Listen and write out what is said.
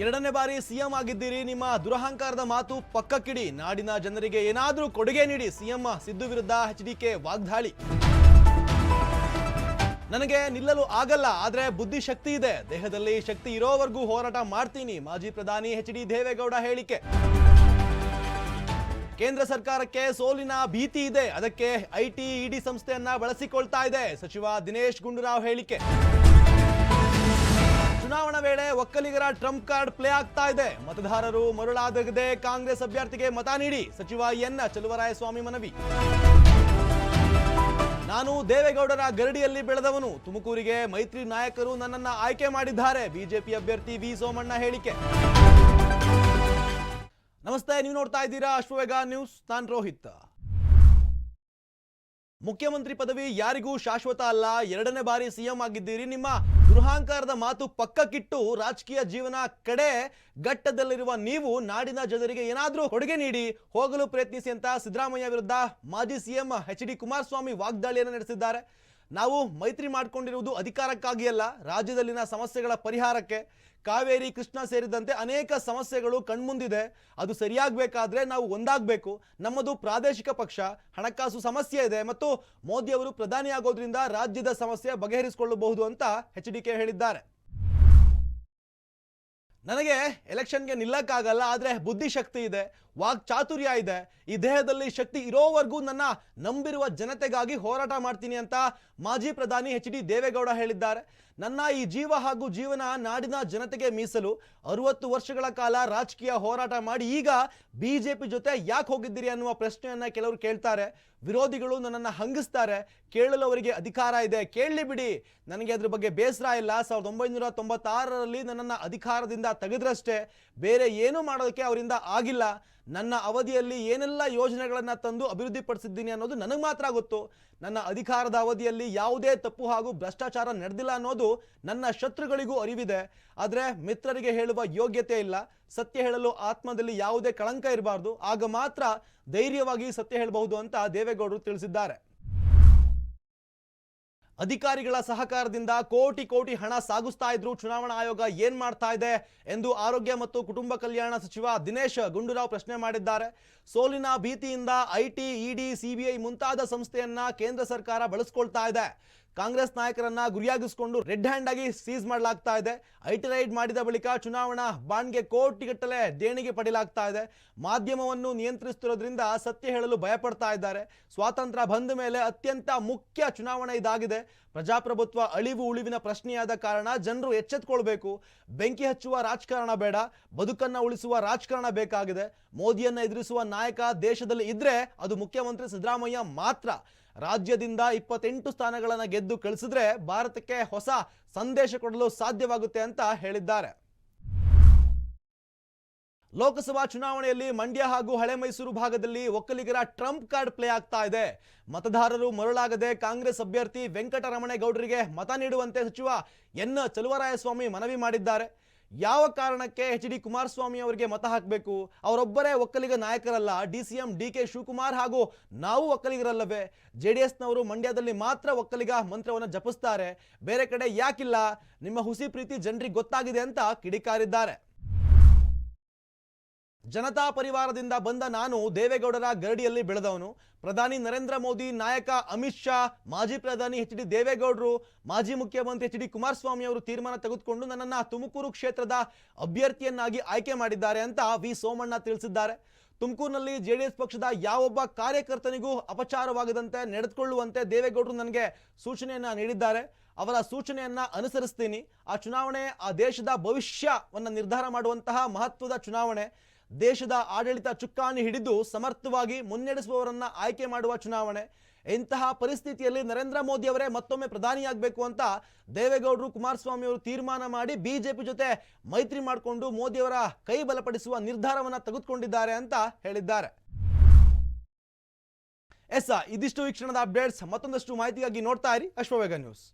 ಎರಡನೇ ಬಾರಿ ಸಿಎಂ ಆಗಿದ್ದೀರಿ. ನಿಮ್ಮ ದುರಹಂಕಾರದ ಮಾತು ಪಕ್ಕಕ್ಕಿಡಿ. ನಾಡಿನ ಜನರಿಗೆ ಏನಾದರೂ ಕೊಡುಗೆ ನೀಡಿ. ಸಿಎಂ ಸಿದ್ದು ವಿರುದ್ಧ ಎಚ್ಡಿಕೆ ವಾಗ್ದಾಳಿ. ನನಗೆ ನಿಲ್ಲಲು ಆಗಲ್ಲ, ಆದ್ರೆ ಬುದ್ಧಿ ಶಕ್ತಿ ಇದೆ. ದೇಹದಲ್ಲಿ ಶಕ್ತಿ ಇರೋವರೆಗೂ ಹೋರಾಟ ಮಾಡ್ತೀನಿ. ಮಾಜಿ ಪ್ರಧಾನಿ ಎಚ್ಡಿ ದೇವೇಗೌಡ ಹೇಳಿಕೆ. ಕೇಂದ್ರ ಸರ್ಕಾರಕ್ಕೆ ಸೋಲಿನ ಭೀತಿ ಇದೆ, ಅದಕ್ಕೆ ಐಟಿ ಇಡಿ ಸಂಸ್ಥೆಯನ್ನ ಬಳಸಿಕೊಳ್ತಾ ಇದೆ. ಸಚಿವ ದಿನೇಶ್ ಗುಂಡೂರಾವ್ ಹೇಳಿಕೆ. ಚುನಾವಣಾ ವೇಳೆ ಒಕ್ಕಲಿಗರ ಟ್ರಂಪ್ ಕಾರ್ಡ್ ಪ್ಲೇ ಆಗ್ತಾ ಇದೆ. ಮತದಾರರು ಮರುಳಾಗದೆ ಕಾಂಗ್ರೆಸ್ ಅಭ್ಯರ್ಥಿಗೆ ಮತ ನೀಡಿ. ಸಚಿವ ಎನ್ ಚಲುವರಾಯಸ್ವಾಮಿ ಮನವಿ. ನಾನು ದೇವೇಗೌಡರ ಗರಡಿಯಲ್ಲಿ ಬೆಳೆದವನು. ತುಮಕೂರಿಗೆ ಮೈತ್ರಿ ನಾಯಕರು ನನ್ನನ್ನ ಆಯ್ಕೆ ಮಾಡಿದ್ದಾರೆ. ಬಿಜೆಪಿ ಅಭ್ಯರ್ಥಿ ವಿ ಸೋಮಣ್ಣ ಹೇಳಿಕೆ. ನಮಸ್ತೆ, ನೀವು ನೋಡ್ತಾ ಇದ್ದೀರಾ ಅಶ್ವವೇಗ ನ್ಯೂಸ್. ನಾನು ರೋಹಿತ್. ಮುಖ್ಯಮಂತ್ರಿ ಪದವಿ ಯಾರಿಗೂ ಶಾಶ್ವತ ಅಲ್ಲ. ಎರಡನೇ ಬಾರಿ ಸಿಎಂ ಆಗಿದ್ದೀರಿ. ನಿಮ್ಮ ದುರಹಂಕಾರದ ಮಾತು ಪಕ್ಕಕ್ಕಿಟ್ಟು ರಾಜಕೀಯ ಜೀವನ ಕಡೆ ಘಟ್ಟದಲ್ಲಿರುವ ನೀವು ನಾಡಿನ ಜನರಿಗೆ ಏನಾದರೂ ಕೊಡುಗೆ ನೀಡಿ ಹೋಗಲು ಪ್ರಯತ್ನಿಸಿ ಅಂತ ಸಿದ್ದರಾಮಯ್ಯ ವಿರುದ್ಧ ಮಾಜಿ ಸಿಎಂ ಎಚ್ಡಿ ಕುಮಾರಸ್ವಾಮಿ ವಾಗ್ದಾಳಿಯನ್ನು ನಡೆಸಿದ್ದಾರೆ. ನಾವು ಮೈತ್ರಿ ಮಾಡಿಕೊಂಡಿರುವುದು ಅಧಿಕಾರಕ್ಕಾಗಿ ಅಲ್ಲ, ರಾಜ್ಯದಲ್ಲಿನ ಸಮಸ್ಯೆಗಳ ಪರಿಹಾರಕ್ಕೆ. ಕಾವೇರಿ, ಕೃಷ್ಣ ಸೇರಿದಂತೆ ಅನೇಕ ಸಮಸ್ಯೆಗಳು ಕಣ್ಮುಂದಿದೆ. ಅದು ಸರಿಯಾಗಬೇಕಾದ್ರೆ ನಾವು ಒಂದಾಗಬೇಕು. ನಮ್ಮದು ಪ್ರಾದೇಶಿಕ ಪಕ್ಷ, ಹಣಕಾಸು ಸಮಸ್ಯೆ ಇದೆ ಮತ್ತು ಮೋದಿ ಅವರು ಪ್ರಧಾನಿ ಆಗೋದ್ರಿಂದ ರಾಜ್ಯದ ಸಮಸ್ಯೆ ಬಗೆಹರಿಸಿಕೊಳ್ಳಬಹುದು ಅಂತ ಎಚ್ಡಿಕೆ ಹೇಳಿದ್ದಾರೆ. ನನಗೆ ಎಲೆಕ್ಷನ್ಗೆ ನಿಲ್ಲಕ್ಕಾಗಲ್ಲ, ಆದರೆ ಬುದ್ಧಿಶಕ್ತಿ ಇದೆ, ವಾಕ್ ಚಾತುರ್ಯ ಇದೆ. ಈ ದೇಹದಲ್ಲಿ ಶಕ್ತಿ ಇರೋವರೆಗೂ ನನ್ನ ನಂಬಿರುವ ಜನತೆಗಾಗಿ ಹೋರಾಟ ಮಾಡ್ತೀನಿ ಅಂತ ಮಾಜಿ ಪ್ರಧಾನಿ ಎಚ್ಡಿ ದೇವೇಗೌಡ ಹೇಳಿದ್ದಾರೆ. ನನ್ನ ಈ ಜೀವ ಹಾಗೂ ಜೀವನ ನಾಡಿನ ಜನತೆಗೆ ಮೀಸಲು. 60 ವರ್ಷಗಳ ಕಾಲ ರಾಜಕೀಯ ಹೋರಾಟ ಮಾಡಿ ಈಗ ಬಿಜೆಪಿ ಜೊತೆ ಯಾಕೆ ಹೋಗಿದ್ದೀರಿ ಅನ್ನುವ ಪ್ರಶ್ನೆಯನ್ನ ಕೆಲವರು ಕೇಳ್ತಾರೆ. ವಿರೋಧಿಗಳು ನನ್ನನ್ನು ಹಂಗಿಸ್ತಾರೆ. ಕೇಳಲು ಅವರಿಗೆ ಅಧಿಕಾರ ಇದೆ, ಕೇಳಲಿ ಬಿಡಿ, ನನಗೆ ಅದ್ರ ಬಗ್ಗೆ ಬೇಸರ ಇಲ್ಲ. 1996ರಲ್ಲಿ ನನ್ನನ್ನು ಅಧಿಕಾರದಿಂದ ತೆಗೆದ್ರಷ್ಟೇ, ಬೇರೆ ಏನೂ ಮಾಡೋದಕ್ಕೆ ಅವರಿಂದ ಆಗಿಲ್ಲ. ನನ್ನ ಅವಧಿಯಲ್ಲಿ ಏನೆಲ್ಲ ಯೋಜನೆಗಳನ್ನು ತಂದು ಅಭಿವೃದ್ಧಿಪಡಿಸಿದ್ದೀನಿ ಅನ್ನೋದು ನನಗೆ ಮಾತ್ರ ಗೊತ್ತು. ನನ್ನ ಅಧಿಕಾರದ ಅವಧಿಯಲ್ಲಿ ಯಾವುದೇ ತಪ್ಪು ಹಾಗೂ ಭ್ರಷ್ಟಾಚಾರ ನಡೆದಿಲ್ಲ ಅನ್ನೋದು ನನ್ನ ಶತ್ರುಗಳಿಗೂ ಅರಿವಿದೆ. ಆದರೆ ಮಿತ್ರರಿಗೆ ಹೇಳುವ ಯೋಗ್ಯತೆ ಇಲ್ಲ. ಸತ್ಯ ಹೇಳಲು ಆತ್ಮದಲ್ಲಿ ಯಾವುದೇ ಕಳಂಕ ಇರಬಾರ್ದು, ಆಗ ಮಾತ್ರ ಧೈರ್ಯವಾಗಿ ಸತ್ಯ ಹೇಳಬಹುದು ಅಂತ ದೇವೇಗೌಡರು ತಿಳಿಸಿದ್ದಾರೆ. ಅಧಿಕಾರಿಗಳ ಸಹಕಾರದಿಂದ ಕೋಟಿ ಕೋಟಿ ಹಣ ಸಾಗಿಸ್ತಾ ಇದ್ರು. ಚುನಾವಣಾ ಆಯೋಗ ಏನ್ ಮಾಡ್ತಾ ಇದೆ ಎಂದು ಆರೋಗ್ಯ ಮತ್ತು ಕುಟುಂಬ ಕಲ್ಯಾಣ ಸಚಿವ ದಿನೇಶ್ ಗುಂಡೂರಾವ್ ಪ್ರಶ್ನೆ ಮಾಡಿದ್ದಾರೆ. ಸೋಲಿನ ಭೀತಿಯಿಂದ ಐಟಿ, ಇಡಿ, ಸಿಬಿಐ ಮುಂತಾದ ಸಂಸ್ಥೆಯನ್ನ ಕೇಂದ್ರ ಸರ್ಕಾರ ಬಳಸ್ಕೊಳ್ತಾ ಇದೆ. ಕಾಂಗ್ರೆಸ್ ನಾಯಕರನ್ನ ಗುರಿಯಾಗಿಸಿಕೊಂಡು ರೆಡ್ ಹ್ಯಾಂಡ್ ಆಗಿ ಸೀಸ್ ಮಾಡಲಾಗ್ತಾ ಇದೆ. ಐಟಿ ರೈಡ್ ಮಾಡಿದ ಬಳಿಕ ಚುನಾವಣಾ ಬಾಂಡ್ಗೆ ಕೋಟಿಗಟ್ಟಲೆ ದೇಣಿಗೆ ಪಡೆಯಲಾಗ್ತಾ ಇದೆ. ಮಾಧ್ಯಮವನ್ನು ನಿಯಂತ್ರಿಸುತ್ತಿರೋದ್ರಿಂದ ಸತ್ಯ ಹೇಳಲು ಭಯಪಡ್ತಾ ಇದ್ದಾರೆ. ಸ್ವಾತಂತ್ರ್ಯ ಬಂದ ಮೇಲೆ ಅತ್ಯಂತ ಮುಖ್ಯ ಚುನಾವಣೆ ಇದಾಗಿದೆ. ಪ್ರಜಾಪ್ರಭುತ್ವ ಅಳಿವು ಉಳಿವಿನ ಪ್ರಶ್ನೆಯಾದ ಕಾರಣ ಜನರು ಎಚ್ಚೆತ್ತುಕೊಳ್ಬೇಕು. ಬೆಂಕಿ ಹಚ್ಚುವ ರಾಜಕಾರಣ ಬೇಡ, ಬದುಕನ್ನ ಉಳಿಸುವ ರಾಜಕಾರಣ ಬೇಕಾಗಿದೆ. ಮೋದಿಯನ್ನ ಎದುರಿಸುವ ನಾಯಕ ದೇಶದಲ್ಲಿ ಇದ್ರೆ ಅದು ಮುಖ್ಯಮಂತ್ರಿ ಸಿದ್ದರಾಮಯ್ಯ ಮಾತ್ರ. ರಾಜ್ಯದಿಂದ 28 ಸ್ಥಾನಗಳನ್ನು ಗೆದ್ದು ಕಳಿಸಿದ್ರೆ ಭಾರತಕ್ಕೆ ಹೊಸ ಸಂದೇಶ ಕೊಡಲು ಸಾಧ್ಯವಾಗುತ್ತೆ ಅಂತ ಹೇಳಿದ್ದಾರೆ. ಲೋಕಸಭಾ ಚುನಾವಣೆಯಲ್ಲಿ ಮಂಡ್ಯ ಹಾಗೂ ಹಳೆ ಮೈಸೂರು ಭಾಗದಲ್ಲಿ ಒಕ್ಕಲಿಗರ ಟ್ರಂಪ್ ಕಾರ್ಡ್ ಪ್ಲೇ ಆಗ್ತಾ ಇದೆ. ಮತದಾರರು ಮರುಳಾಗದೆ ಕಾಂಗ್ರೆಸ್ ಅಭ್ಯರ್ಥಿ ವೆಂಕಟರಮಣೇಗೌಡರಿಗೆ ಮತ ನೀಡುವಂತೆ ಸಚಿವ ಎನ್ ಚಲುವರಾಯಸ್ವಾಮಿ ಮನವಿ ಮಾಡಿದ್ದಾರೆ. ಯಾವ ಕಾರಣಕ್ಕೆ ಎಚ್ಡಿ ಕುಮಾರಸ್ವಾಮಿ ಅವರಿಗೆ ಮತ ಹಾಕಬೇಕು? ಅವರೊಬ್ಬರೇ ಒಕ್ಕಲಿಗ ನಾಯಕರಲ್ಲ. ಡಿಸಿಎಂ ಡಿಕೆ ಶಿವಕುಮಾರ್ ಹಾಗೂ ನಾವು ಒಕ್ಕಲಿಗರಲ್ಲವೇ? ಜೆಡಿಎಸ್ನವರು ಮಂಡ್ಯದಲ್ಲಿ ಮಾತ್ರ ಒಕ್ಕಲಿಗ ಮಂತ್ರವನ್ನು ಜಪಿಸ್ತಾರೆ, ಬೇರೆ ಕಡೆ ಯಾಕಿಲ್ಲ? ನಿಮ್ಮ ಹುಸಿ ಪ್ರೀತಿ ಜನರಿಗೆ ಗೊತ್ತಾಗಿದೆ ಅಂತ ಕಿಡಿಕಾರಿದ್ದಾರೆ. ಜನತಾ ಪರಿವಾರದಿಂದ ಬಂದ ನಾನು ದೇವೇಗೌಡರ ಗರಡಿಯಲ್ಲಿ ಬೆಳೆದವನು. ಪ್ರಧಾನಿ ನರೇಂದ್ರ ಮೋದಿ, ನಾಯಕ ಅಮಿತ್ ಶಾ, ಮಾಜಿ ಪ್ರಧಾನಿ ಎಚ್ಡಿ ದೇವೇಗೌಡರು, ಮಾಜಿ ಮುಖ್ಯಮಂತ್ರಿ ಎಚ್ಡಿ ಕುಮಾರಸ್ವಾಮಿ ಅವರು ತೀರ್ಮಾನ ತೆಗೆದುಕೊಂಡು ನನ್ನನ್ನು ತುಮಕೂರು ಕ್ಷೇತ್ರದ ಅಭ್ಯರ್ಥಿಯನ್ನಾಗಿ ಆಯ್ಕೆ ಮಾಡಿದ್ದಾರೆ ಅಂತ ವಿ ಸೋಮಣ್ಣ ತಿಳಿಸಿದ್ದಾರೆ. ತುಮಕೂರಿನಲ್ಲಿ ಜೆಡಿಎಸ್ ಪಕ್ಷದ ಯಾವೊಬ್ಬ ಕಾರ್ಯಕರ್ತನಿಗೂ ಅಪಚಾರವಾಗದಂತೆ ನಡೆದುಕೊಳ್ಳುವಂತೆ ದೇವೇಗೌಡರು ನನಗೆ ಸೂಚನೆಯನ್ನ ನೀಡಿದ್ದಾರೆ. ಅವರ ಸೂಚನೆಯನ್ನ ಅನುಸರಿಸ್ತೀನಿ. ಆ ಚುನಾವಣೆ ಆ ದೇಶದ ಭವಿಷ್ಯವನ್ನು ನಿರ್ಧಾರ ಮಾಡುವಂತಹ ಮಹತ್ವದ ಚುನಾವಣೆ. ದೇಶದ ಆಡಳಿತ ಚುಕ್ಕಾಣಿ ಹಿಡಿದು ಸಮರ್ಥವಾಗಿ ಮುನ್ನಡೆಸುವವರನ್ನ ಆಯ್ಕೆ ಮಾಡುವ ಚುನಾವಣೆ. ಇಂತಹ ಪರಿಸ್ಥಿತಿಯಲ್ಲಿ ನರೇಂದ್ರ ಮೋದಿ ಅವರೇ ಮತ್ತೊಮ್ಮೆ ಪ್ರಧಾನಿಯಾಗಬೇಕು ಅಂತ ದೇವೇಗೌಡರು, ಕುಮಾರಸ್ವಾಮಿ ಅವರು ತೀರ್ಮಾನ ಮಾಡಿ ಬಿಜೆಪಿ ಜೊತೆ ಮೈತ್ರಿ ಮಾಡಿಕೊಂಡು ಮೋದಿಯವರ ಕೈ ಬಲಪಡಿಸುವ ನಿರ್ಧಾರವನ್ನು ತೆಗೆದುಕೊಂಡಿದ್ದಾರೆ ಅಂತ ಹೇಳಿದ್ದಾರೆ. ಇದಿಷ್ಟು ಈ ಕ್ಷಣದ ಅಪ್ಡೇಟ್ಸ್. ಮತ್ತೊಂದಷ್ಟು ಮಾಹಿತಿಗಾಗಿ ನೋಡ್ತಾ ಇರಿ ಅಶ್ವವೇಗ ನ್ಯೂಸ್.